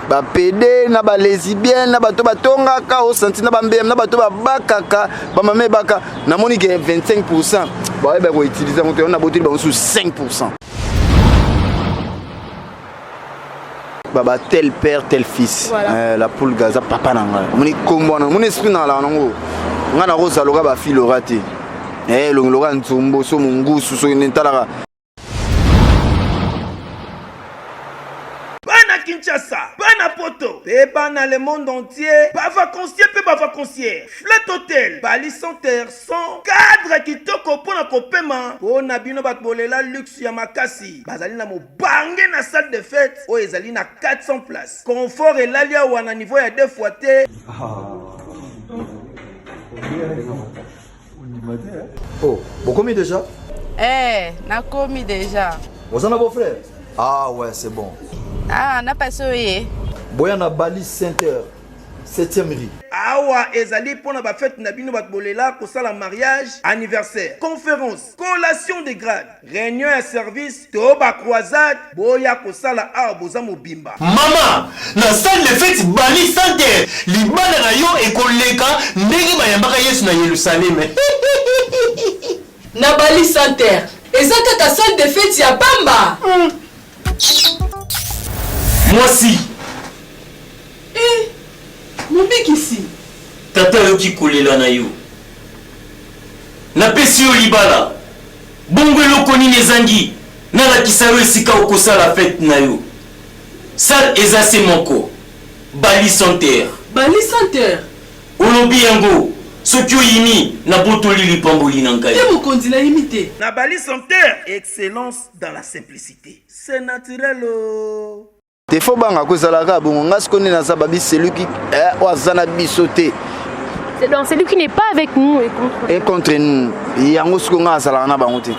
ba PD na ba lesbienne na bato batonga ka au senti na ba mbem na bato ba bakaka ba mame baka na moni que 25% ba ba ko utiliser moto on a boté ba sous 5%. Baba tel père tel fils. Voilà. La poule gaza papa nanga. Moni kombo na mon esprit na la nango. Nga na rosa loga ba fille lorate. Loga nzumbo so mungusu so nentala. Kinshasa, bana poto, péba dans le monde entier, pas vacancier, pas vacancier, flat hôtel, bali terre, sans cadre qui toko pour na kopema, pour na bino batbolela luxe ya makasi, bazali na mo bangé na salle de fête, o ezali na 400 places, confort et l'alia ou na niveau ya 2 fois té. Oh, vous commis déjà? Na commis déjà. Vous en avez vos frères? Ah ouais, c'est bon. Ah, n'a pas sauvé. Boyana Bali Center, 7e rue. Awa ezali pour na ba fête na bino batbolela ko sala mariage, anniversaire, conférence, collation de grade, réunion et service, to ba croisade, boya ko sala a boza mobimba. Mama, na salle de fête Bali Center, libana na yo e koleka ndenge bayambaka Yesu na Yerusalem. Na Bali Center, ezaka ta salle de fête ya pamba. Moi si. Mon mec ici. Tata yoki kolela na yo. Na pesi yo libala. Bongo eloko nini ezangi. Na la kisaro esika okosala fête na yo. Sal ezase moko. Bali Center. Bali Center. Olobi yango. Soki oyini na botoli lipamboli na ngai. Te mokonzi na imité. Na Bali Center, excellence dans la simplicité. C'est naturel. Te faut banga ko zalaka bongo ngas ko na sababi celui qui wazana bisoté. C'est donc celui qui n'est pas avec nous et contre nous. Yango sko nga zalaka na bango te.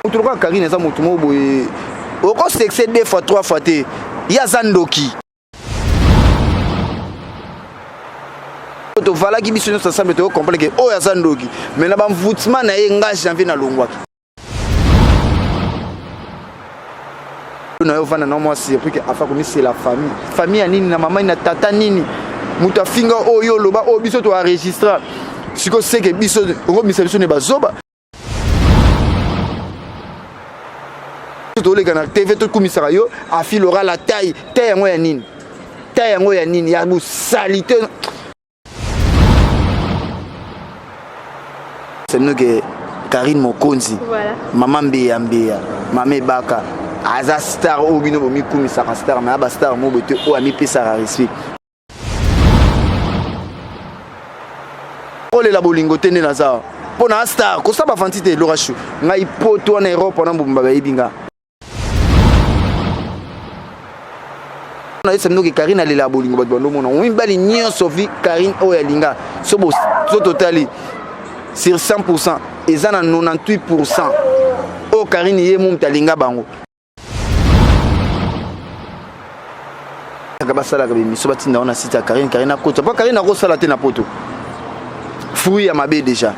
Otuka Karine za mutu mo boye. Oko sexe 2 fois 3 fois te. Ya zandoki. To vala ki biso nyonso ensemble to comprendre que o ya zandoki. Mais na ba mvutsima na ye nga janvier na longwaki. C'est la famille. Famille nini na maman na tata nini. Muta finga oyo loba o biso to enregistrer. Siko c'est que biso ro biso ne bazoba. To le kana TV to komisara yo afilora la taille yango ya nini. Taille yango ya nini ya bu salité. C'est nous que Karine Mokonzi. Voilà. Maman Mbeya, Mamé Baka. Aza star ou bino bomi kumi saka star mais aba star mo bote o ami pesa respect. Ole la bolingo tene na za. Pona star ko saba fantite lorashu. Ngai poto na Europe na mbumba ba yibinga. Na yesa mnoki Karine ale la bolingo ba ndo mona. On mbali nyonso vi Karine o ya linga. So bo so totali sur 100% ezana 98%. O Karine ye mum talinga bango. Basala ka bimi so batinda on a cité Karine a kota pas Karine a rosala te na poto fruit ya mabe déjà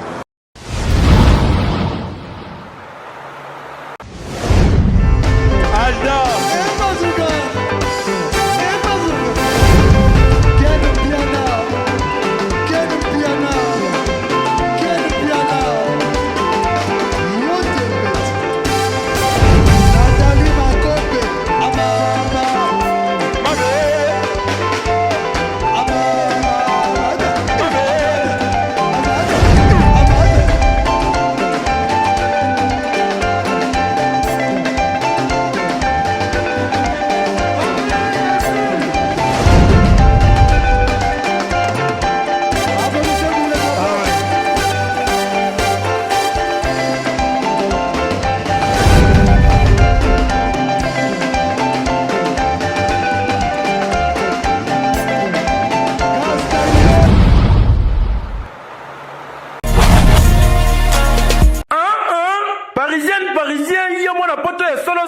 Parisien, yo mona poto ya solo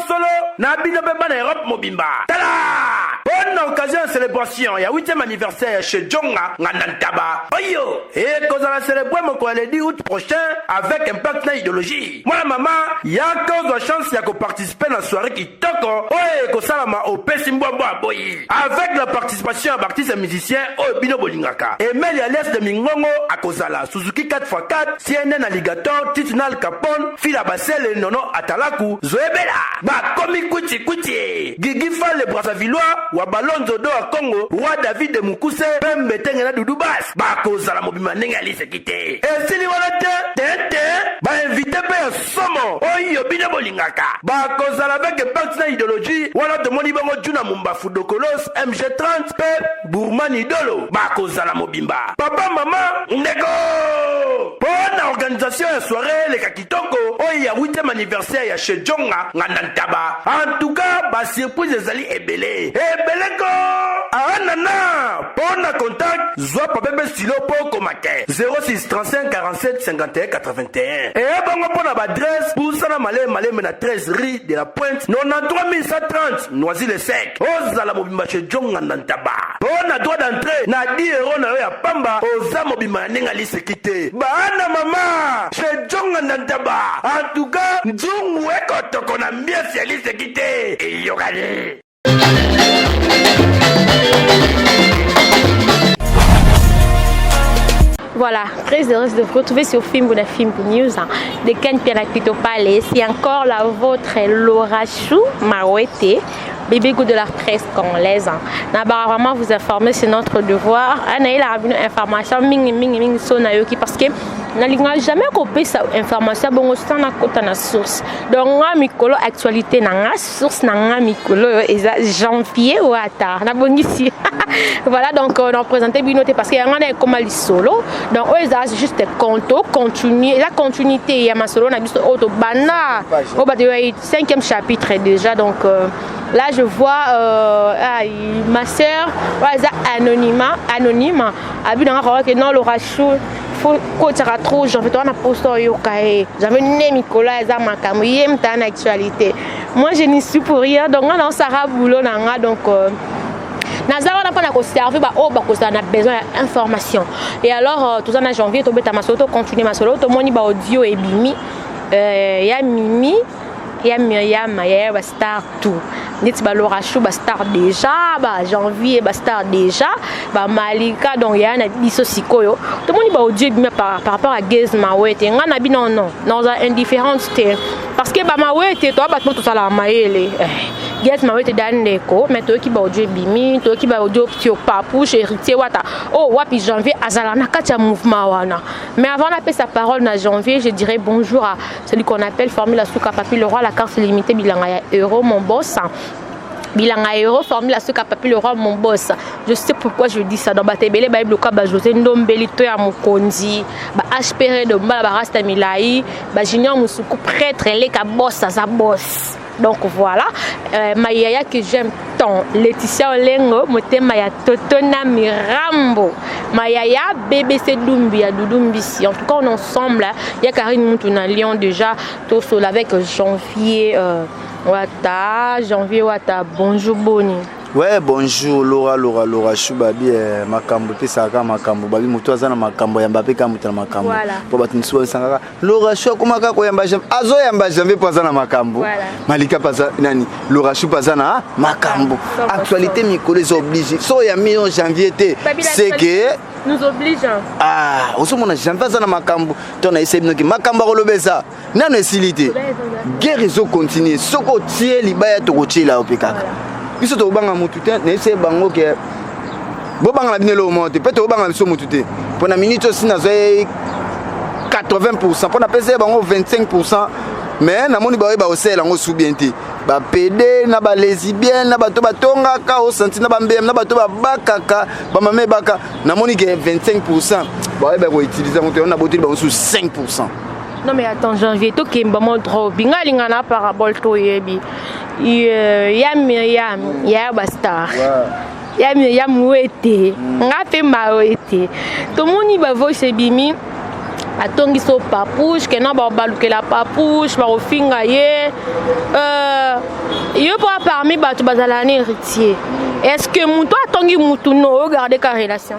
na bino pe bana Europe mobimba. Tala! Bonne occasion de célébration. Il y a 8e anniversaire chez Djonga Nantaba. Oyo. Et qu'on va célébrer mon le 10 août prochain avec Impact na idéologie. Moi maman, il y a encore chance de participer à la soirée qui toko. Oye, ko salama au Pesimbobo Boyi. Avec la participation d'artistes et musiciens au Bino Bolingaka. Et Mel Alias de Mingongo à Kozala. Suzuki 4x4, CNN Alligator, Titunal Capone, Fila Basel et Nono Atalaku, Zoebela. Ba Komi Kuti Kuti. Gigi Fall le Brassavillois, Wabalon Zodo à Congo, Roi David de Mukuse, Pembe Tengena Doudou Bas. Ba Kozala Mobimanenga Alice Kite. Et si les Tete, ba invité Père Somo, Oyo Bino Bolingaka. Ba Kozala avec Impact na idéologie, Wala de Monibongo Juna Mumba Fudokolos, MG30, Pep, Bourman Idolo. Ba Kozala Mobimba. Papa, maman, Nego! Bonne organisation et soirée, les Kakitoko. Oh, il y a 8e anniversaire chez Djonga, Nantaba. En tout cas, bah, surprise des alliés est belé. Beleko! Ah, nana! Bonne contact, Zoa Papebe Stylo pour Komake. 06 35 47 51 81. Et bon, on a l'adresse pour Sana Malé Mena 13 rue de la Pointe, 93 130, Noisy-le-Sec. Oh, Zala Mobimba chez Djonga, Nantaba. Bonne droit d'entrée, na 10 euros na ya Pamba, Oza Mobimba Nengali Sekite. Bana mama, chez Djonga Nantaba. En tout cas, Djongu Eko Toko na mbia Siali Sekite. Et Yogale. Voilà, très heureuse de vous retrouver sur Fimbo News de Ken Pianapito Palais. C'est encore la vôtre Laura Chou Maouete, bébé goût de la presse congolaise. N'abara vraiment vous informer, c'est notre devoir. Anaï a une information ming sonayoki parce que n'a jamais coupé sa information bon ça na kota na source. Donc nga mikolo actualité na nga source na nga mikolo eza janvier ou ata na bongisi. Voilà donc on a présenté binoté parce que nga na comme ali solo. Donc eza juste continuer la continuité ya masolo na biso auto bana au bas de 5e chapitre déjà donc là je vois ma sœur eza anonyme abi na nga que non Laura Chou faut que trop j'en fais toi na posto yokae j'avais né Nicolas eza makambo yem ta na actualité moi je n'y suis pour rien donc on sera boulot na nga donc Nazara n'a pas na ko servir ba o ba ko ça na besoin d'information et alors tout ça na janvier to beta masoto continuer masolo to moni ba audio et bimi ya Mimi ya Myriam ya ba star tout nit ba Laura Chou ba star déjà ba janvier ba star déjà ba Malika donc ya na biso sikoyo to moni ba audio bimi par rapport à Gez Mawete nga na bi non dans indifférence parce que ba Mawete to ba tout ça la maele Gez Mawete daneko mais to ki ba audio bimi to ki ba audio ptio papouche héritier wata oh wapi janvier azala na katia mouvement wana mais avant d'appeler sa parole na janvier je dirais bonjour à celui qu'on appelle Formule Asuka Papi le roi la carte limitée bilanga ya euro mon boss bilanga euro Formule Asuka Papi le roi mon boss je sais pourquoi je dis ça dans batebele ba bloka ba José Ndombeli to ya Mokonzi ba HPR de mbala ba Rasta Milai ba Junior Musuku prêtre les ka boss sa boss. Donc voilà, Mayaya que j'aime tant, Laetitia Olengo, Motema ya Totona Mirambo, Mayaya, BBC Dumbi, Doudumbisi. En tout cas, on est ensemble, il y a Karine Moutouna Lyon déjà, tout seul avec janvier Wata, bonjour Boni. Ouais, bonjour Laura Choubabi makambo pe saka makambo babi moto azana makambo ya Mbappé kamutana makambo po batunisuwa sanga Laura Chou komaka ko yamba jambe azo yamba jambe po azana makambo Malika paza nani Laura Chou pazana makambo actualité mikolo les obligé so ya mi janvier té c'est que nous obligeons oso mona janvier azana makambo tona essaye binoki makambo ko lobeza nano esilité guerre zo continuer soko tie libaya to ko tie la opekaka biso to banga mutute na ese bango ke bo banga la binelo monte peut to banga biso mutute pona minute aussi na zo 80% pona pese bango 25% mais na moni ba osela ngo subiente ba PD na ba lesbienne na bato batonga ka o senti na ba mbem na bato ba bakaka ba mame baka na moni ke 25% ba ko utiliser moto na botu ba sous 5%. Non mais attends janvier to kemba mo trop binga linga na parabole to yebi ya Myriam ya bastar ya Myriam wete ngape mawete to moni ba voice bimi atongi so papouche que na ba baluke la papouche ba ofinga ye yo pour parmi ba to bazalani héritier Est-ce que Moutou a tangi Moutou no regardez quelle relation?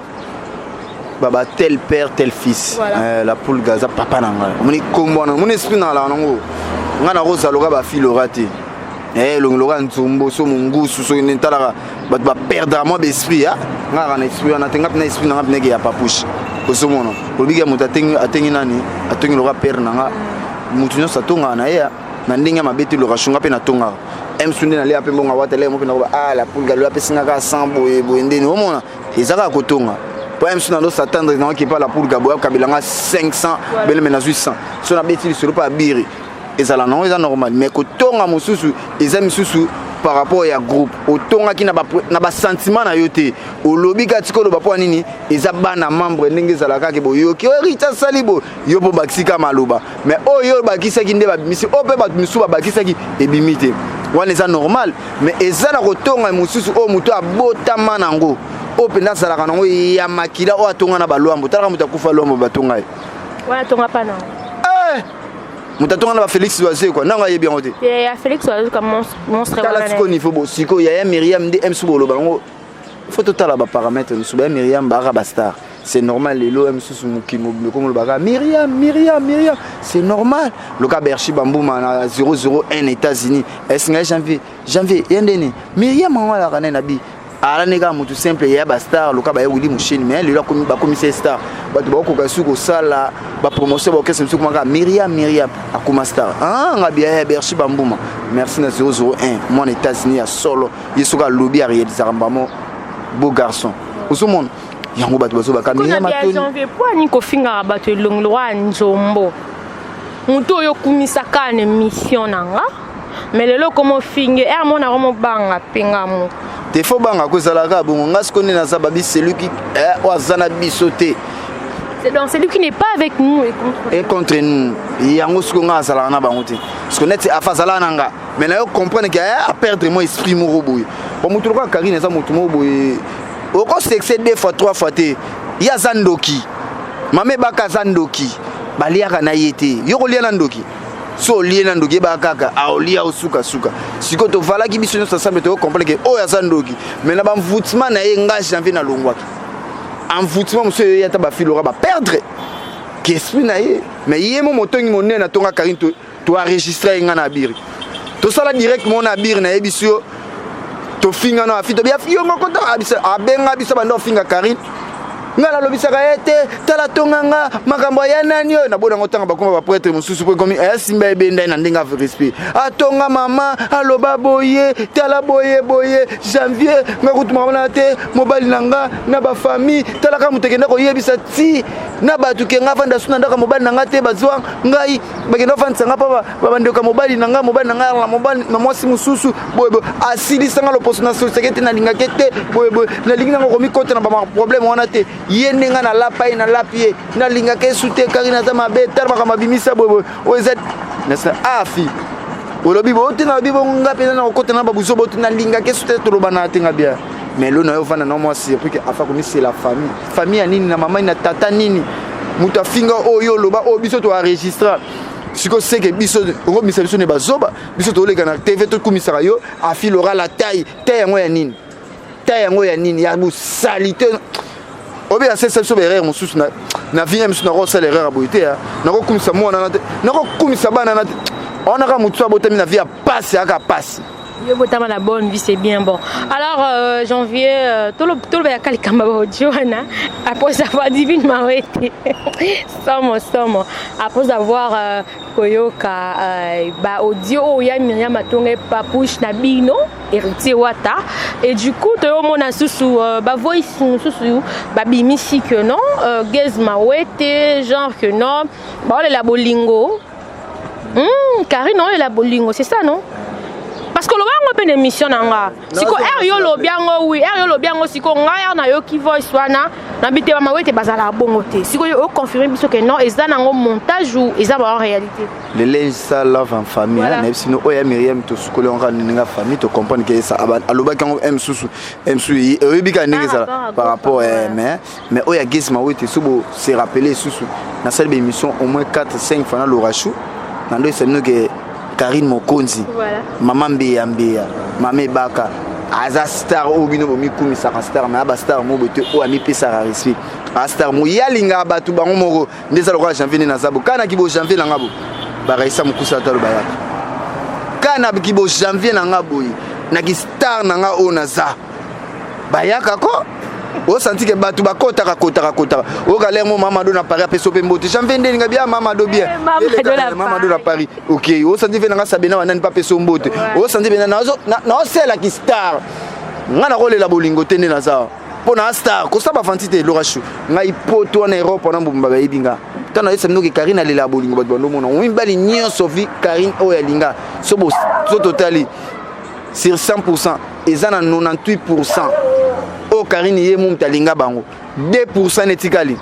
Baba tel père tel fils. Voilà. La poule gaza papa nanga. Moni kombo na moni esprit na la nango. Nga na rosa loga ba fille lorate. Longa nzumbo so mungusu so nentala ba perdre moi l'esprit hein. Nga na esprit na tenga na esprit na ngapneke ya papushi. Koso mono. Olbiga muta atengi nani? Atengi loga père nanga. Mutu nyo satonga na ya. Na ndenge mabeti lo rashunga pe na tonga. Sunde na lia pe mbonga watele mo pe na la poule galo pe singa ka 100 boye ndeni omona. Ezaka kotonga. Pour M Sunando s'attendre dans qui pas la poule gaboya kabilanga 500 belle mena 800. Son abeti sur pas biri. Ezala non eza normal mais kotonga mususu eza misusu par rapport à groupe otonga ki na ba sentiment na yote olobi ka tikolo ba po nini eza bana membre ndenge zalaka ke boyo ki rita salibo yo po bakisika maloba mais oyo bakisaki nde ba misi ope ba misu ba bakisaki ebimite wana eza normal mais eza na kotonga mususu o muto abotama nango ope na zalaka nango ya makila o atonga na balwambo talaka muto akufa lwambo batonga wana tonga pa nango Mutatonga na Félix Oazé quoi nanga yebi ngote ya Félix Oazé comme monstre kala siko niveau bo siko ya Myriam de Msubolo bango faut total ba paramètres Msuba Myriam bara bastar c'est normal les lo Msusu mukimo comme le baga Myriam c'est normal le cas Berchi Bambouma na 001 États-Unis est-ce que janvier yendeni Myriam wala kana nabi ala nega mutu simple ya bastar le cas ba yuli mushini mais le comme ba commissaire star ba to ba ko ka suko sala ba promotion ba kese msuku maka Myriam akuma star ngabi ya Berchi Bambouma merci na 001 mon États-Unis ya solo yesuka lobby a réaliser mbamo beau garçon osomon yango bato bazo baka Myriam atoni janvier pour ni ko finga bato longloa nzombo mutu yo kumisaka ne mission nanga mais lelo comme finge mona romo banga pengamo te faut banga ko zalaka bongo ngas ko na sababi celui qui wazana bisoté c'est donc celui qui n'est pas avec nous et contre nous yango ce qu'on a zalaka na bango te parce que net afazala nanga mais na yo comprendre que a perdre mon esprit mo roboy bon mutu ko Karine za mutu mo boy o ko sexer deux fois trois fois te ya zandoki mame baka zandoki baliaka na yete yo ko lia na ndoki so lie na ndoki ba kaka a olia osuka siko to vala ki biso nyonso ensemble to comprendre que o ya zandoki mais na ba mvoutement na ye nga janvier na longwaki envoûtement monsieur ya ta ba filora ba perdre qu'esprit na ye mais ye mo motongi monene na tonga Karine to enregistrer nga na biri to sala direct mon na biri na ye biso to finga na fito bia fiyo ngoko to abisa abenga bisa bando finga Karine ngala lobisaka ete tala tonganga makambo ya nani yo na bona ngotanga bakoma ba prêtre mususu po komi simba ebenda na ndinga respect atonga mama aloba boye tala boye janvier ngakutuma na te mobali nanga na ba famille tala ka mutekenda ko yebisa ti na batu ke nga vanda suna ndaka mobali nanga te bazwa ngai bakenda fansa nga pa bandoka mobali nanga la mobali na mwasi mususu boye asili sanga lo poste na société na linga kete boye na linga ngomi kote na ba problème wana te yenenga na lapai na lapie na linga ke sute Karine za mabe tarma kama bimisa bobo oza nasa afi olobi bo tina bibo ngape na kote na babuso bo tina linga ke sute to lobana tinga bia mais lo na yo vana na moi c'est pour que afa komi c'est la famille ya nini na mama na tata nini muta finga oyo loba o biso to enregistrer siko seke biso ngo biso ne bazoba biso to lega na TV to komisara yo afi lora la taille yango ya nini ya bu salité obi a c'est so erreur mususu na vie mususu na rosa l'erreur aboité na ko kumisa mona na ko kumisa bana na on a mutu abotami na vie a passe aka passe yo botama la bonne vie c'est bien bon alors janvier tout le ya kali kamba Joana après avoir divinement été somo après avoir koyoka ba audio ya Myriam atonga papouche na bino héritier wata et du coup to mona susu ba voice susu ba bimisi que non Gezma wete genre que non ba le la bolingo Karine non la bolingo c'est ça non parce que le bango pe émission nanga siko yo lo biango oui yo lo biango siko nga na yo ki voice wana na bité ba mawete bazala bongo te siko yo confirmer biso que non eza nango montage ou eza ba en réalité le linge ça love en famille voilà. Même si nous oya Myriam to sukole on nga famille to comprendre que ça aloba kango msusu bika ndenge ça par rapport mais oya Gezma wete subo se rappeler susu na cette émission au moins 4 5 fois na l'orachou nando c'est nous que Karine Mokonzi, voilà. Maman Mbea, Mamé Baka, aza star o bino bomi kumisaka star mais aba star mo bote o ami pesa respect a star mo yalinga batu bango moko ndeza lokola janvier na zabo kana ki bo janvier na ngabo ba raisa mukusa talo bayaka kana ki bo janvier na ngabo na ki star na nga o naza bayaka ko o senti que batu bakota o ka lemo Mamadou na Paris peso pe mbote janvier ndinga bien Mamadou bien Mamadou na Paris OK o senti fe na sabena wanani pa peso mbote o senti bena na sela ki star nga na kolela bolingo tene na za pona star ko saba fantite lorashu ngai poto na Europe na mbumba ba yibinga tana esa mnoki Karine alela bolingo batu bando mona o mbali nyonso vi Karine o ya linga so totali sur 100% ezana 98% o Karine ye mum talinga bango 2% netikali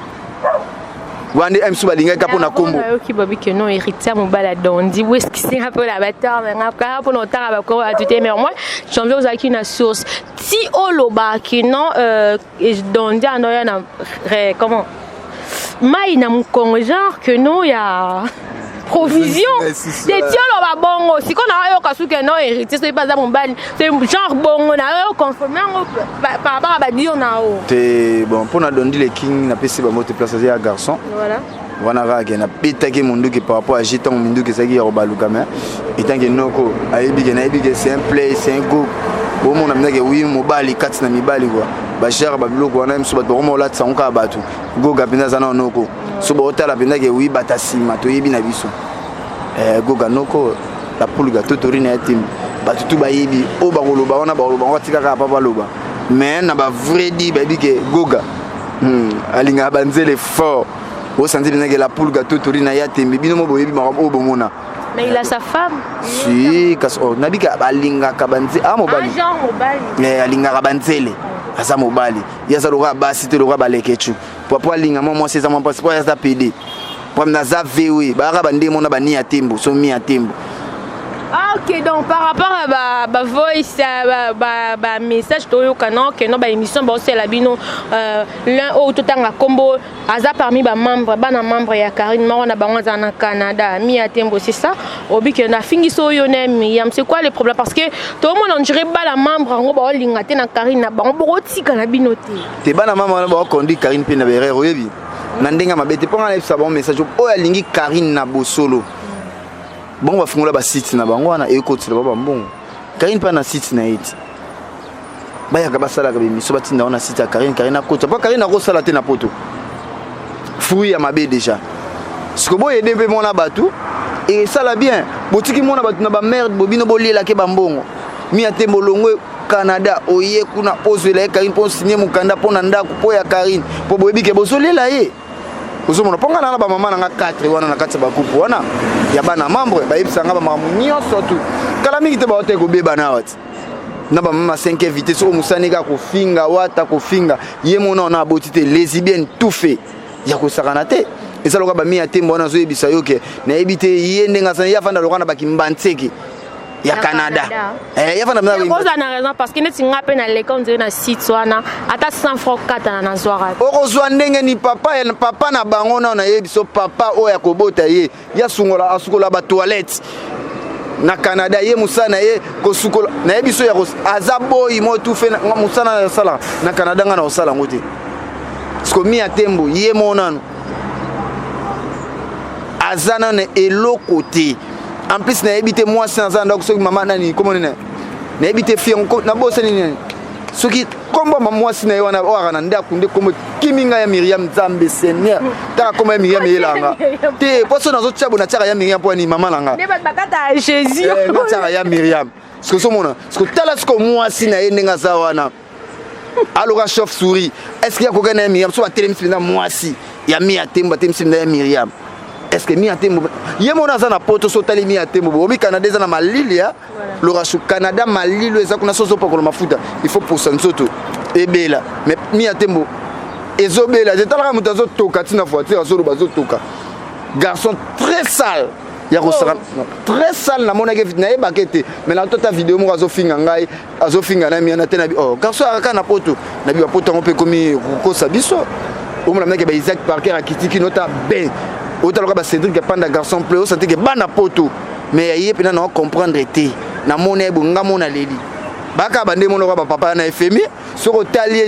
wande emsu balinga kapo na kombo ki babi que non héritier mon baladon dit où est-ce que c'est un peu la bâtard mais après pour longtemps avec quoi à tout mais moi j'en veux aux une source si oloba qui non donc dit na comment mai na mkongo genre que non ya provision des tiolo ba bongo si qu'on a yo kasuke non héritier c'est pas ça mon bal c'est genre bongo na yo conformer par rapport à ba dio na o te bon pour na dondi le king na pesi ba moto place ya garçon voilà wana rage na pitake mundu ki par rapport à jiton mundu ki saki ya baluka mais etant que noko ayebi que c'est un play c'est un go bon mon amna ke oui mobali kat na mibali quoi ba cher ba biloko wana mso ba romo la tsanka batu go gapina zana noko so ba otala penda ke oui batasima to yebi na biso go ganoko la pulga totori na team batu tu ba yebi o ba koloba wana ba koloba watika ka papa loba mais na ba vrai di ba bi ke goga alinga banzele fort o senti penda ke la pulga totori na ya tembe bino mo boyebi ma o bomona. Mais il a sa femme. Si, parce que nabika balinga kabanze mobali. Genre mobali. Mais alinga kabanzele. Asa mobali. Yasa loka basi te loka balekechu. Papa linga moi c'est ça mon passeport yasa PD. Pour na za vewe, ba ka bande mona bani ya tembo, so mi ya tembo. Ah ok donc par rapport à ba voice ba message to yo canon que non ba émission bon c'est la bino l'un au tout temps combo aza parmi ba membre ya Karine Maro na bango za na Canada mi ya tembo c'est ça obi que na fingi so yo na Miriam c'est quoi le problème parce que tout le monde on dirait ba la membre ngo ba linga te na Karine na bango bo tika na bino te te ba na membre ba conduit Karine pe na bere oyebi na ndenga mabete ponga na sa bon message o ya lingi Karine na bosolo. Bon va fungola ba site na bango wana ekoti na baba mbongo Karine pa na site na eti baya ka basala ka bimi so batinda ona site ya Karine akota pa Karine akosala te na poto fruit ya mabe déjà siko boye dembe mona batu et ça la bien botiki mona batu na ba merde bobino bolela ke bambongo mi atembo longwe Canada oye kuna ozela Karine po signer mukanda pona ndako po ya Karine po boyebi ke bozolela ye ozomona ponga na ba mama na 4 wana na kati ba couple wana ya bana membre ba yebisanga ba mamu nyonso tu kala mingi te ba hote ko beba na wati na ba mama 5 invité so musanika ko finga wata ko finga ye mona na botite lesbienne tout fait ya ko sakana te eza loka ba mi ya tembo na zo yebisa yo ke na yebite ye ndenga sa ya fanda lokana ba kimbantseki ya Canada ya fanda mna ko za na raison parce que neti ngape na lekon de na site wana ata 100 francs kata na zwara oko zwa ndenge ni papa na bango na yebiso papa o ya kobota ye ya sungola asukola ba toilette na Canada ye musana ye ko sukola na yebiso ya azaboyi mo tout fait musana ya sala na Canada ngana osala ngote sko mi atembo ye monano azana ne elokoti en plus na ebité moi sans anda ko mama nani comment na ebité fi na bosse ni soki kombo mama sina yona o kana nda kunde komo kiminga ya Miriam Zambe Seigneur ta komo Miriam yelanga te poso nazo tshabo na tsaka ya Miriam po ni mama langa ne bakata Jésus na tsaka ya Miriam sko somona sko tala sko moi sina yenga zawana aloka chauve souris est-ce qu'il y a kokana ya Miriam so ba telemisi na moi si ya mi atemba telemisi na Miriam. Est-ce que mi atembo yemona za na poto so tali mi atembo bobi Canada za na malili ya lora shu Canada malili eza kuna soso pa ko mafuta il faut pour sansoto ebela mais mi atembo ezobela je tala muta zo toka tina voiture zo ba zo toka garçon très sale ya ko sara très sale na mona ke na e bakete mais na tota vidéo mo azo finga ngai azo finga na mi na tena bi oh garçon aka na poto na bi poto on peut komi ko sabiso o mo na ke ba Isaac Parker akitiki nota ben autant que Cédric panda garçon pleu sentir que bana poto mais yé pena non comprendre été na monnaie bonga mona leli baka bande mono ba papa na FMI soko talie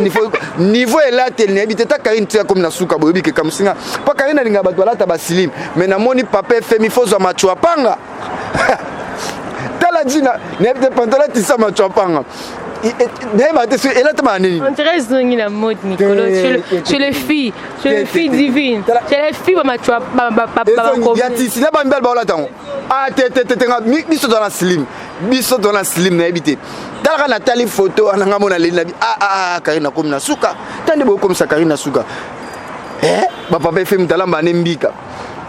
niveau elatel ne habite ta Karine tia comme na suka boyebi ke kamsinga pa Karine linga bato balata ba slim mais na moni papa FMI fozo machwa panga tala dina ne habite pantola tisa machwa panga. On dirait Zongi la mode, Nicolas. Chez les filles divines. Chez les filles, il y a ici là, belle balle ah, biso dans la slim, biso dans la slim, n'habité. Dans la tali photo, on a mon allée, Karina comme na suka. Tant de beau comme ça, Karina suka. Papa fait me talamba nembika.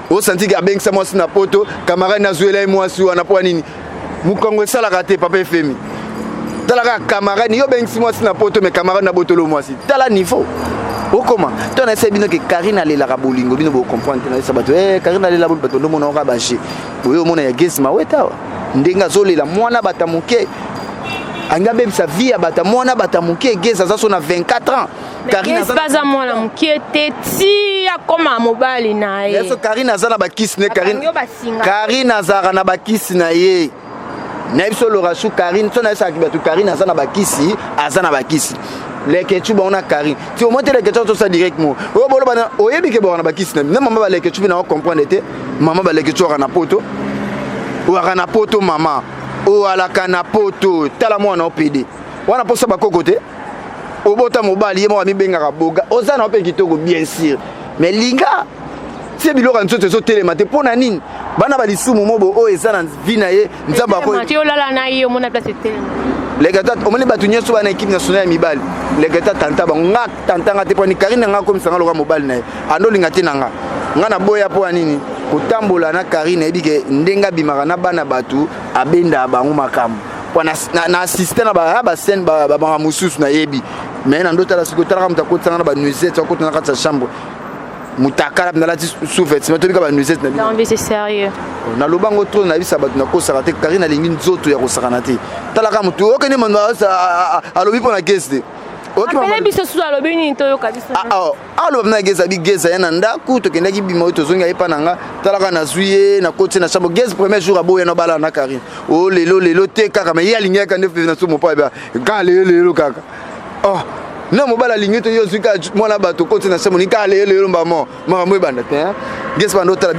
Au senti que ben ça moi na poto, camarade na zuela et moi sur na poanini. Mukongo ça la raté papa fait me. Talaka camarade yo ben si moi na poto mais camarade na botolo moi si tala niveau o comment ton essaie bino que Karine ale la rabolingo bino bo comprendre na sabato Karine ale la bato ndo mona rabashi oyo mona ya gesi maweta ndenga zolela mwana batamuke anga bem sa vie abata mwana batamuke gesi za so na 24 ans Karine pas mwana muke teti akoma mobali na ye yeso Karine azana bakisi ne Karine azara na bakisi na ye Naibso Lorachou Karine, son aïssa qui batu Karine azana bakisi, azana bakisi. Les ketchup on a Karine. Si au moins les ketchup tout ça directement. Oh bolo bana, oyebi ke bona bakisi na. Na maman ba les ketchup na comprendre été. Maman ba les ketchup na poto. Ou na poto maman. Ou ala kana poto, tala mo na OPD. Wana posa ba kokote. Obota mobali ye mo ami benga boga. Ozana ope kitoko bien sûr. Mais linga c'est biloko nzoto zo télématé pona nini bana ba lisumu mobo o ezana vina ye nzamba ko Mathieu lala na yo mona place télé les gars omoni batu nyeso bana équipe nationale mibali les gars tanta ba ngak tanta ngate poni Karine nga comme sanga loka mobali na ando linga tenanga nga na boya po nini kotambola na Karine ebike ndenga bimaka na bana batu abenda bango makamu pona na assistant na ba scène ba mususu na yebi mais na ndota la sikotala kamta kotanga na ba nuisette kotana kata chambre mutakala na la sous-vêtement to bika ba nuisette na non mais c'est sérieux na lobango trop na bisa batu na ko sarate Karine lingi nzoto ya ko sakanate tala ka mutu okene manda alobi pona guest apele biso sous alobi ni to yo kabisa alobi na guest abi guest ya na ndaku to kendaki bima to zonga epa nanga tala ka na zuye na côté na chambre guest premier jour abo ya no bala na Karine oh lelo te kaka mais ya lingi ka ndefu na so mo pa ba ka lelo kaka oh na mobala lingito yo zuka mwana bato côté na chambre ni ka lelo mbamo mama banda te gesi bando tala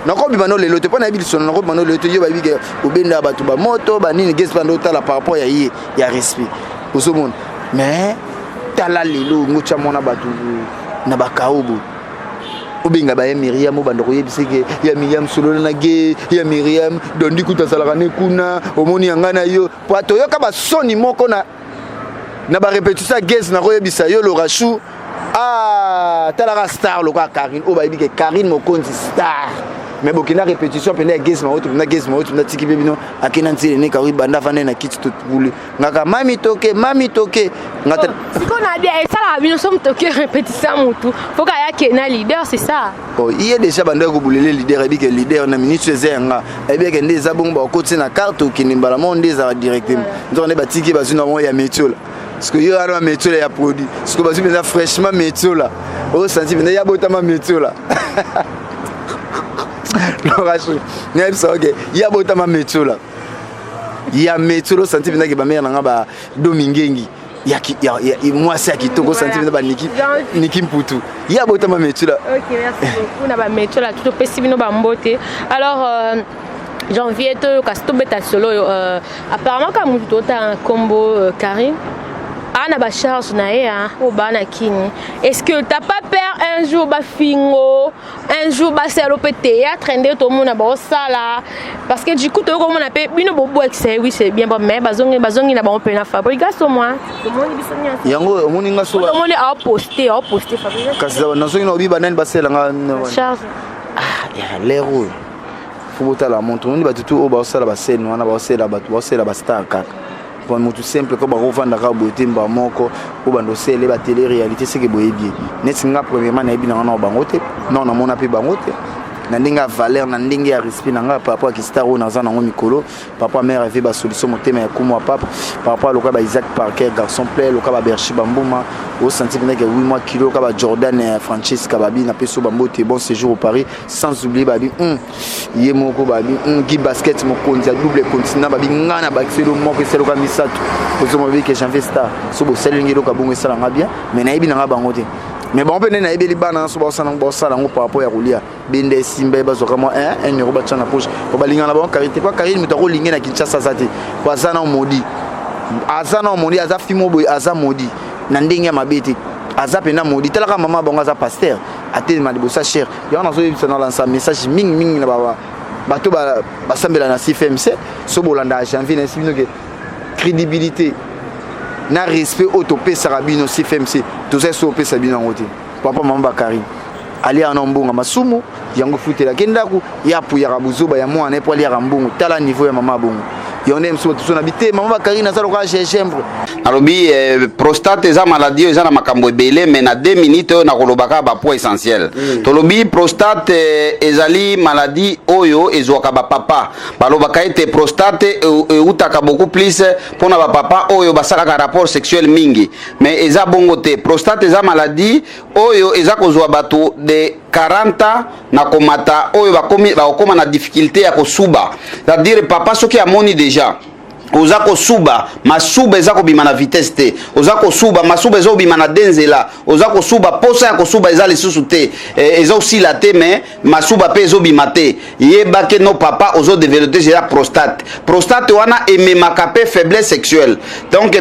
na ko bimano lelo te pona biso na ko bimano lelo te yo ba bige obenda bato ba moto ba nini gesi bando tala par rapport ya respect osomona mais tala lelo ngocha mona bato na bakaobo obenga ba Miriam bando ko yebiseke ya Miriam solo na ge ya Miriam dondi kuta salaka ne kuna omoni yangana yo pato yo ka ba soni moko na ba répétition gez na koyebisa yo Lorachou talaka star loka Karine o ba yebike Karine mokonzi star mais bokina répétition pene gez ma oto na gez ma oto na tiki bebino akena ntile ne kari banda fane na kiti to bule ngaka mami toke ngata siko na bien et ça la bino somme toke répétition mutu faut ka ya kena leader c'est ça oh il est déjà banda ko bulele leader ebike leader na minute zenga ebike ndeza bongo ba koti na carte kinimba monde za directement ndone batiki bazuna mo ya métier parce que yo a un métier ya produit parce que bazu benda fraîchement métier là au senti benda ya botama métier là Lorachou n'aime ça OK ya botama métier là ya métier lo senti benda ke ba mère nga ba domingengi ya moi c'est kitoko senti benda ba niki mputu ya botama métier là OK merci beaucoup na ba métier là tout pesi bino ba mbote alors janvier to kasto beta solo apparemment comme tout un combo Karine ana ba charge na ya o bana kini est-ce que t'as pas peur un jour ba fingo un jour ba selo pe théâtre ende to mona ba sala parce que du coup to comme on appelle bino bobo excès oui c'est bien bon mais bazongi na ba on peut na fabrica so moi to moni bisonya yango moni ngaso to moni a poster fabrica kasi na zongi no biba nani ba sela nga charge ya lero fubuta la montre on ba tout o ba sala ba scène wana ba sela ba star kaka pour tout simple comme revendre ka beauté mba moko o bando sele ba télé réalité c'est que boyebi net nga premièrement na bina na bangote non na mona pe bangote na ndenge ya valeur na ndenge ya respect na nga par rapport à Kistar oyo naza nango mikolo par rapport à mère avait ba solution motema ya kumu papa par rapport à loka ba Isaac Parker garçon play loka ba Berchi Bambuma au senti que 8 mois kilo loka ba Jordan Francesca babi na peso bambote bon séjour au Paris sans oublier babi yemoko babi Guy basket mokonzi ya double continent babi ngana bakiselo moko selo ka misato ozomo bi que janvier star so bo selingi loka bongo sala nga bien mais na yebi na nga bango te. Mais bon, on a eu des bannes sur le salon par rapport à Roulia. Bende Simba, Bazokamo, 1 euro battu na poche. Pour balinga la banque, carité pas carré, mais tu as roulé na Kinshasa Sate. Wazana Modi. Azana Modi, Aza Fimoboy, Aza Modi. Nandinga Mabeti. Aza Pena Modi. Telaka maman Bongaza Pasteur. Atel Madibosa cher. Il y a un message ming na baba. Bato basambela na CFMC. Sobolanda janvier na sibino crédibilité. Na respect autopé Sarabino CFMC tout ça sur opé Sabino ngote papa mamba Karim ali ana mbonga masumu yango futela kendaku ya pu ya rabuzoba ya mwana epo ali ya mbongo tala niveau ya mama bongo yonde mso tout son habité mamba Karim na saloka chembre alobi prostate eza maladie eza na makambo ebele mais na 2 minutes na kolobaka ba point essentiel tolobi prostate ezali maladie oyo ezwaka ba papa balobaka ete prostate utaka beaucoup plus pona ba papa oyo basaka rapport sexuel mingi mais eza bongo te prostate eza maladie oyo eza kozwa bato de 40 na komata oyo bakoma na difficulté ya kosuba c'est-à-dire papa soki amoni déjà oza kosuba masuba eza kobima na vitesse te oza kosuba masuba eza kobima na denzela oza kosuba posa ya kosuba eza lisusu te eza osila te mais masuba pe ezobima te yeba ke no papa ozo développer déjà prostate wana ememaka pe faiblesse sexuelle donc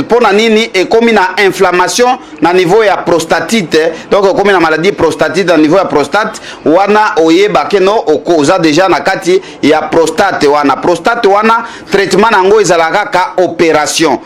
pona nini ekomi na inflammation na niveau ya prostatite donc ekomi na maladie prostatite na niveau ya prostate wana oyeba ke no oza déjà na kati ya prostate wana traitement nango ezalaka ka opération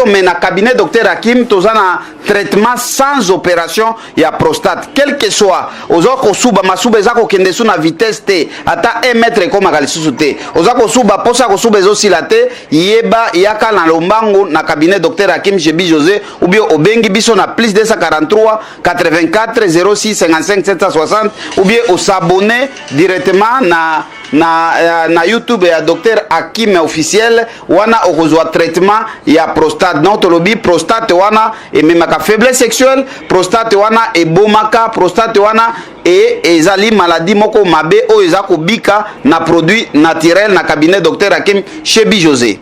mais na cabinet docteur Hakim tozana traitement sans opération ya prostate quel que soit ozoko suba masuba ezako kende su na vitesse te ata 1 mètre comme lisusu te ozako suba posa ko suba ezosila te yeba yaka na lombango na cabinet docteur Hakim Jebi José ou bien obengi biso na plus 243 84 06 55 760 ou bien au s'abonner directement na YouTube ya docteur Hakim officiel wana okozwa traitement ya prostate donc tolobi prostate wana ememaka faiblesse sexuelle prostate wana ebomaka prostate wana ezali maladie moko mabe oyo eza kobika na produit naturel na cabinet docteur Hakim Shebi José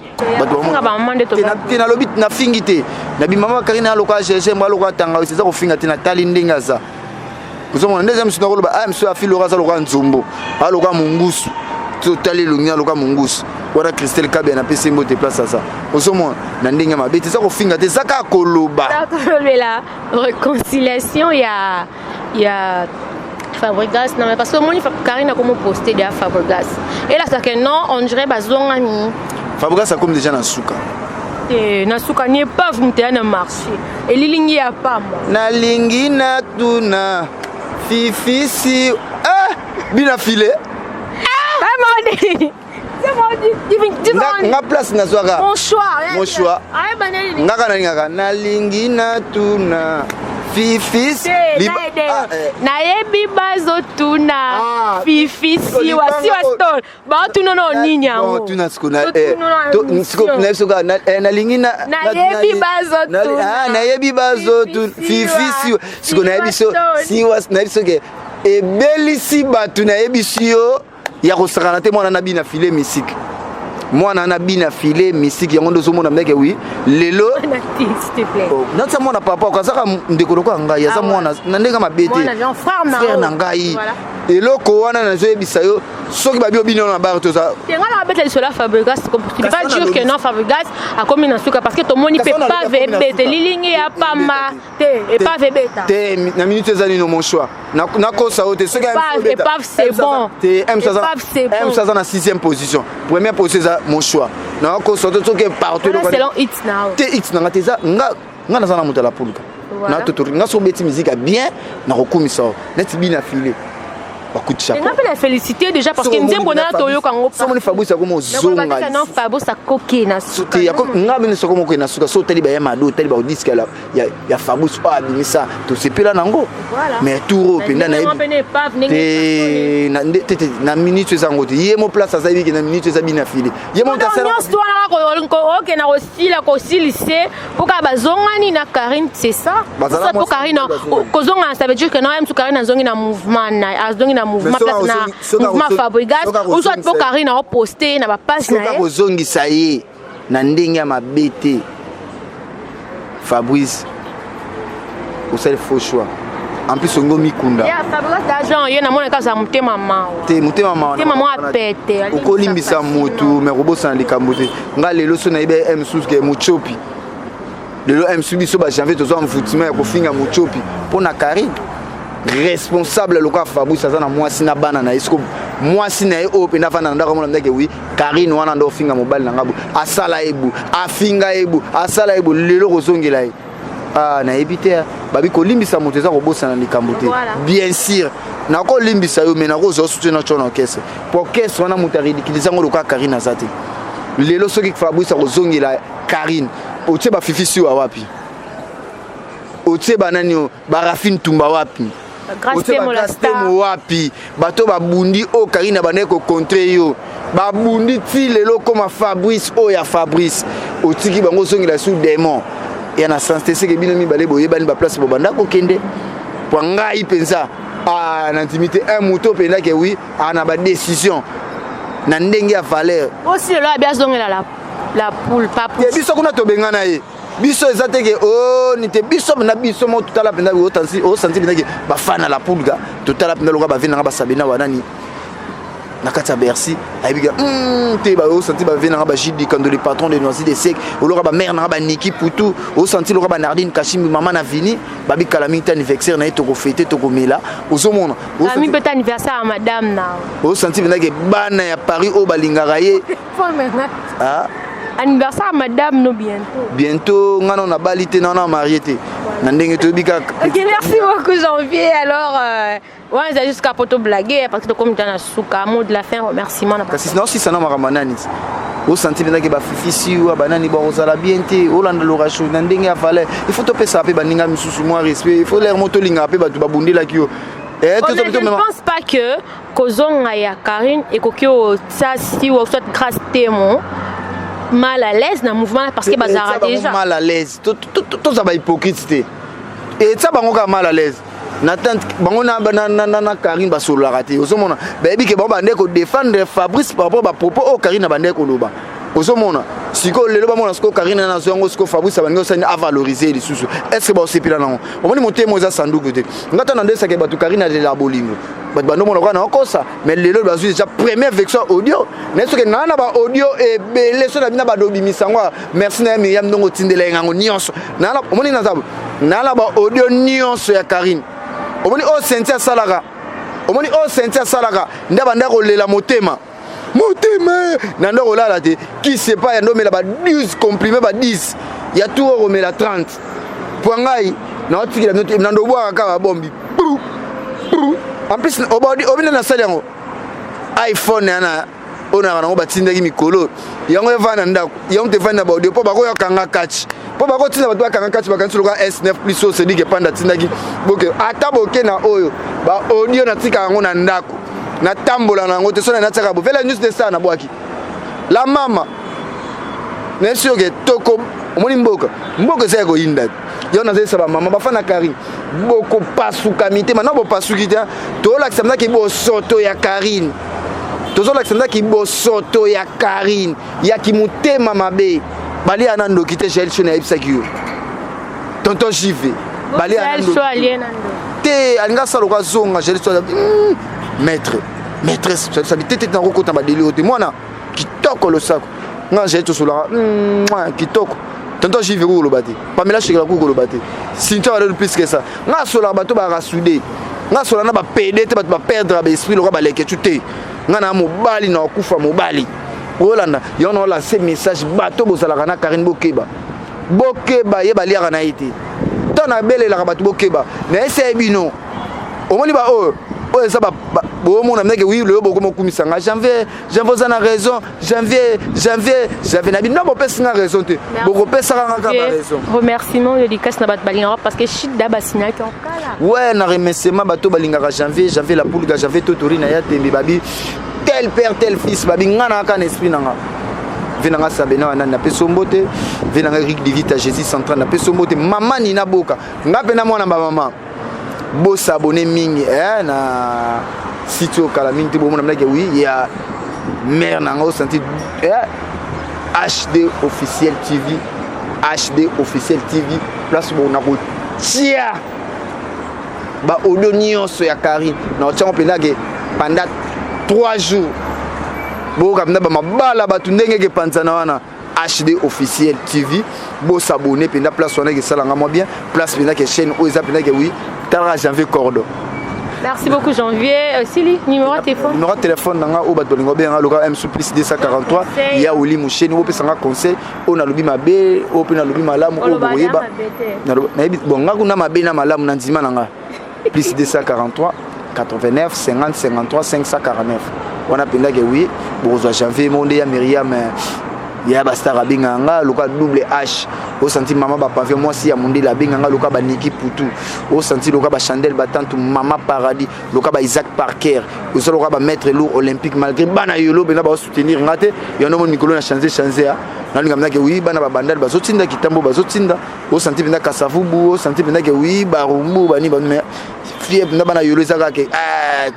na lobi na fingité na bimama Karina aloka chercher moi aloka tanga c'est ko finga tina tali ndinga za kuzomona ndeza msina ko ba mso afilo raza aloka nzombo aloka mungusu totali lunya aloka mungusu wala Christelle Kabia na pese mbote place ça osomona na ndinga mabeti za ko finga te zaka koloba la réconciliation ya Fabregas non mais parce que moi Karina comment poster de Fabregas et là ça que non on dirait bazonga ni Fabregas a comme déjà na suka na suka ni pas vumte na marché et lilingi ya pamba na lingi na tuna fifisi bina filé nga place na soaka mon choix ngaka na lingi na tuna fifisi nayebi bazotuna fifisi wasiwa stol batuna no nini yango tuna siko nalingi nayebi bazotuna fifisi siko nayebi so siwa nayebi soke ebelisi batu nayebi siyo ya kosakana te mwana na bina filet musique mwana na bina filet musique yango ndo zomona meke oui lelo s'il te plaît nata mwana papa okazaka ndeko loko ngai aza mwana na ndenge mabete frère na ngai eloko wana nazoyebisa yo soki babi obino na bar toza tenga na bete sur la Fabregas tu peux pas dire que non Fabregas a comme une suka parce que ton moni peut pas bete lilingi ya pamba te et pas beta te na minute ezali no mon choix na kosa ote soki pas c'est bon te M ça na 6e position première position mon choix na kosa ote soki partout selon it's now te it's na teza nga na sana mutala pulka na tutu nga so beti musique bien na kokumisa net bina filé bakuti chapeau. On a félicité déjà parce que nous sommes bonheur toyo kango. Somo ni Fabrice akomo zonga. Non Fabrice akoke na suka. Ya ko ngabe ni soko moko na suka so tali ba ya mado tali ba disque la ya Fabrice pa bimisa to sepela nango. Mais touro penda na na minute zango te yemo place azabi ke na minute zabi na file. Yemo ta sala. Non toi na ko ok na ostila ko silise pour ka bazongani na Karine c'est ça. Ça pour Karine ko zonga ça veut dire que na même Karine na zongi na mouvement na azongi na mouvement place na mouvement Fabregas ou soit pour Karine na poster na ba page na ko zongi ça y na ndenge ya mabete Fabrice au seul faux choix en plus on go mikunda ya Fabrice d'argent ye na mona ka za mutema mama te mutema mama te mama apete ko limbisa moto mais robosa likambo te nga lelo so na ibe m sus ke muchopi lelo m subiso ba janvier to zo mfutima ya kofinga muchopi pona Karine responsable loka Fabrice azana mwasi na bana na isko mwasi na o pena fana ndako mona ndeke wi Karine wana ndo finga mobile na ngabo asala ebu afinga ebu asala ebu lelo kozongela e ah na ebite babi ko limbisa moto za kobosa na likambo te bien sûr na ko limbisa yo mena ko zo soutien na chono kese pour kese wana moto ridiculiser ngo loka Karine azate lelo soki Fabrice kozongela Karine otie ba fifisi wa wapi otie banani ba Rafine Tumba wapi Grâce wapi bato babundi o Karine bane ko contre yo babundi ti lelo comme Fabrice o ya Fabrice otiki bango songela sous démon ya na santé c'est que bino mi balé boye bani ba place bo banda ko kende pour ngai pensa à l'intimité un moto penda que oui ana ba décision na ndenge ya valeur aussi lelo abia zongela la poule pas pour biso kuna to bengana ye biso ezateke oh nite biso na biso mo tutala penda o tansi o santi penda ke ba fana la pulga tutala penda loka ba vina ba sabina wanani nakata Bercy ayibiga te ba o santi ba vina ba Jidi quand le patron de Noisy des Secs o loka ba mère na ba Niki Poutou o santi loka ba Nardine Kashimi maman na vini ba bi calamité anniversaire na to ko fêter to ko mela o zomona o santi peut anniversaire à madame na o santi penda ke bana ya Paris o balingara ye ah anniversaire à madame no bientôt ngana na balité na marié te na ndenge to bika. OK, merci beaucoup Janvier. Alors ouais, j'ai jusqu'à poto blaguer parce que comme tu as souka mot de la fin remerciement na parce que sinon si ça na maramanani au senti que ba fifisi ou banani ba osala bien te olanda loracho na ndenge ya fallait il faut toper ça pe baninga misusu moi respect il faut l'air moto linga pe ba tu babundi la kio je ne pense pas que kozonga ya Karine et kokio ça si ou soit grâce témoin mal à l'aise dans le mouvement parce que bazara déjà mal à l'aise tout ça va hypocrite et ça bango ka mal à l'aise n'attend bango na Karine ba solo raté osomona baby ke bango bande ko défendre Fabrice par rapport ba propos o Karine bande ko loba osomona siko lelo ba mona siko Karine na zongo siko Fabrice bango ça a valoriser les sous est-ce que ba sepila nango omoni motemo za sanduku te ngata na ndesa ke batu Karine de la bolingo bat bando mona ko na kosa mais lelo ba déjà première version audio n'est-ce que na ba audio et belé so na bina ba dobi misango merci na Myriam ndongo tindela ngango nyonso na omoni na zabu na ba audio nyonso ya Karine omoni o sentia salaka omoni o sentia salaka ndaba ndako lela motema nando kolala te qui sait pas ya ndomela ba 12 comprimés ba 10 ya tout romela 30 pour ngai na otikila nando bwa ka ba bombi en plus obina na sali yango iPhone yana ona na batindaki mikolo yango evana ndako yango te vana ba audio po bako yakanga catch po bako tina bato bakanga catch bakanisi loka S9 plus o sedi ke panda tindaki boke ata boke na oyo ba audio na tika yango na ndako na tambola na ngote so na nataka bo vela news de ça na bwaki la mama nesio ke toko omoni mboka za ko inda yo na zesa ba mama bafana Karine boko pasuka mitema na bo pasuki ta to la ksamna ke bo soto ya Karine tozo la ksamna ke bo soto ya Karine ya kimutema mabe bali anando kite gel chona ipsakio tonton jive bali anando te alinga salo kwa zonga gel chona maîtresse ça dit tete na rokota ba délire te mwana kitoko lo sako nga gel to sola kitoko tonton jive ko lo bati pamela shikela ko lo bati sinta wala plus que ça nga sola bato ba rasudé nga sola na ba pede te bato ba perdre ba esprit lo ba leke tuté nga na mobali na okufa mobali olanda yo na la ce message bato bozala kana Karine bokeba ye baliaka na ite tona belela ka bato bokeba na ese bino omoni ba o eza ba bon mon ami que oui le beaucoup mo kumisanga janvier ça na raison janvier na bino bo pesa na raison te beaucoup pesa nga raison remerciement dédicace na bat balinga parce que shit da basina ki okala ouais na remerciement bato balinga janvier la poule janvier totori na ya tembe babi tel père tel fils babi ngana ka na esprit nanga venanga sabena na peso mbote venanga Rick Divita Jésus central na peso mbote mama nina boka ngape na mwana ba mama bo s'abonner mingi na site okala mingi bo mona mlake oui il y a mère nanga au senti HD officiel TV place bo na ko tia ba audio nyonso ya Karine na tsango penage pendant 3 jours bo kamna ba mabala ba tundenge ke panzana wana HD officiel TV bo s'abonner penda place wana ke salanga mo bien place penda ke chaîne o eza penda ke oui tara janvier cordon. Merci beaucoup Janvier. Sili, numéro de téléphone. Numéro de téléphone nanga o bato lingo bien loka M plus 243 ya oli musheni o pesa nga conseil o na lobi mabe o pe na lobi malamu o boyeba. Na ebi bon nga kuna mabe na malamu na ndima nanga. Plus 243 89 50 53 549. On a penda que oui, bozo Janvier monde ya Myriam ya basta rabinga nga loka double H au senti mama ba pavé moi si ya monde la binga nga loka ba Niki Poutou au senti loka ba Chandel Batantu mama paradis loka ba Isaac Parker au solo loka ba maître lourd olympique malgré bana yolo bena ba soutenir ngate ya no Nicolas na changer na linga mnake oui bana ba bandal ba zotinda kitambo ba zotinda au senti bena kasavubu au senti bena ke oui ba rumbu bani ba mais fier bena bana yolo zaka ke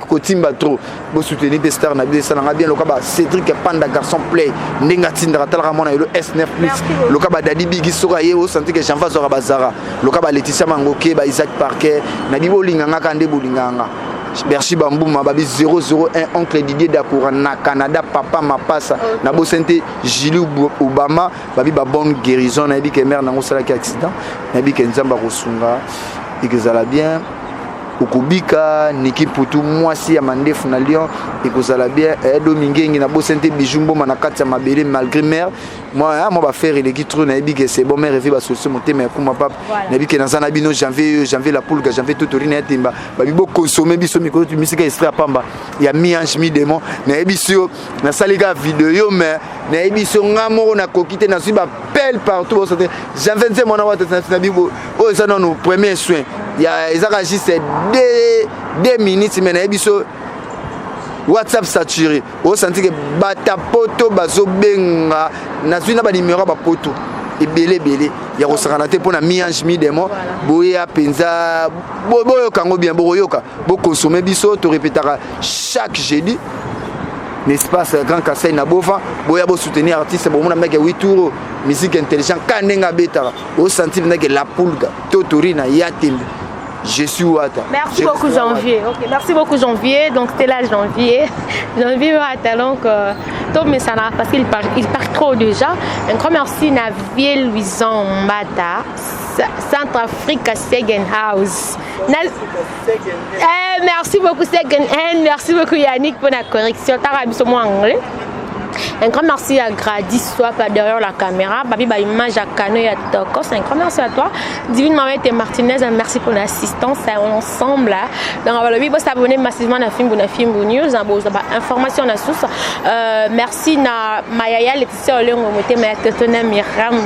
kotimba trop bo soutenir des stars na bisa na bien loka ba Cédric Panda garçon play ndinga tinda talaka mona yolo S9 plus loka ba Dadi Bigi soka ye au senti que Jean-François Zora bazara loka ba Laetitia Mangoke ba Isaac Parker na di bolinganga kande bolinganga Berchi Bambouma babi 001 oncle Didier Dakoura na Canada papa mapasa na bosente Julie Obama babi ba bonne guérison na bi ke mère nango sala ki accident na bi ke nzamba kosunga ikezala bien ukubika Niki Poutou mwasi ya mandefu na Lyon ekozala bien domingengi na bosente bijumbo na kati ya mabele malgré mère moi ba faire les qui trou na bi que c'est bon mère revi ba solution motema ya kuma papa na bi ke na sana bino janvier la poule janvier totori na temba babi bo consommer biso miko tu musique extrait pamba ya mi ange mi démon na biso na salika vidéo mais na biso ngamo na kokite na suba pelle partout janvier mona wa na bibo o ça non premier soin ya ezaka juste 2 minutes mais na biso WhatsApp saturé au senti que bata poto bazo benga na suina ba numéro ba poto ebele ya kosakana te pona mi ange mi démon boya penza boyo kango bien boyoka bo consommer biso to répétera chaque jeudi n'est-ce pas grand Kassai na bova boya bo soutenir artiste bo mona meke 8 tours musique intelligent kanenga betara au senti que la pulga totorina yatimbe. Je suis Ouata. Merci beaucoup Janvier. Ok, merci beaucoup Janvier. Donc c'était là Janvier. Janvier Ouata donc Tom Messana parce qu'il part trop déjà. Un grand merci à Vie Louison Mbata, Centrafrique Second House. Merci beaucoup Second Hand. Merci beaucoup Yannick pour la correction. T'as sur moi anglais. Un grand merci à Gradis, soit pas derrière la caméra. Babi, bah, image à Cano et à Tokos. Un grand merci à toi. Divine Mamet et Martinez, merci pour l'assistance ensemble. Donc, voilà, oui, vous s'abonnez massivement à Film News. Information à source. Merci à Mayaya, Laetitia Olengo, mais Tetona Miram,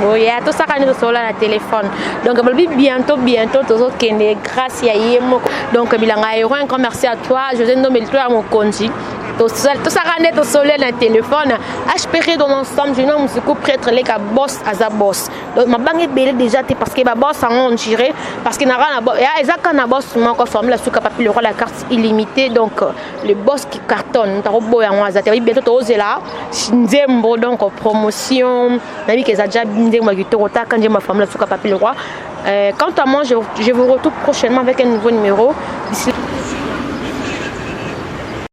tout ça, quand nous sommes là, le téléphone. Donc, bientôt, tout ça, grâce à Yemo. Donc, un grand merci à toi. Je vous nomme le tour à mon conji. Tout ça, quand nous sommes là, le téléphone. HPR dans l'ensemble, je ne suis pas prêtre les boss à sa boss. Donc ma banque est belle déjà parce que ma boss en tiré parce que n'a rien à boss. Et ça quand na boss moi quand formule sous capable le roi la carte illimitée donc le boss qui cartonne t'as robot en moi ça t'es bientôt osé là nzembo donc promotion n'a vu que ça déjà nzembo qui torota quand j'ai ma formule sous capable le roi. Quant à moi je vous retrouve prochainement avec un nouveau numéro.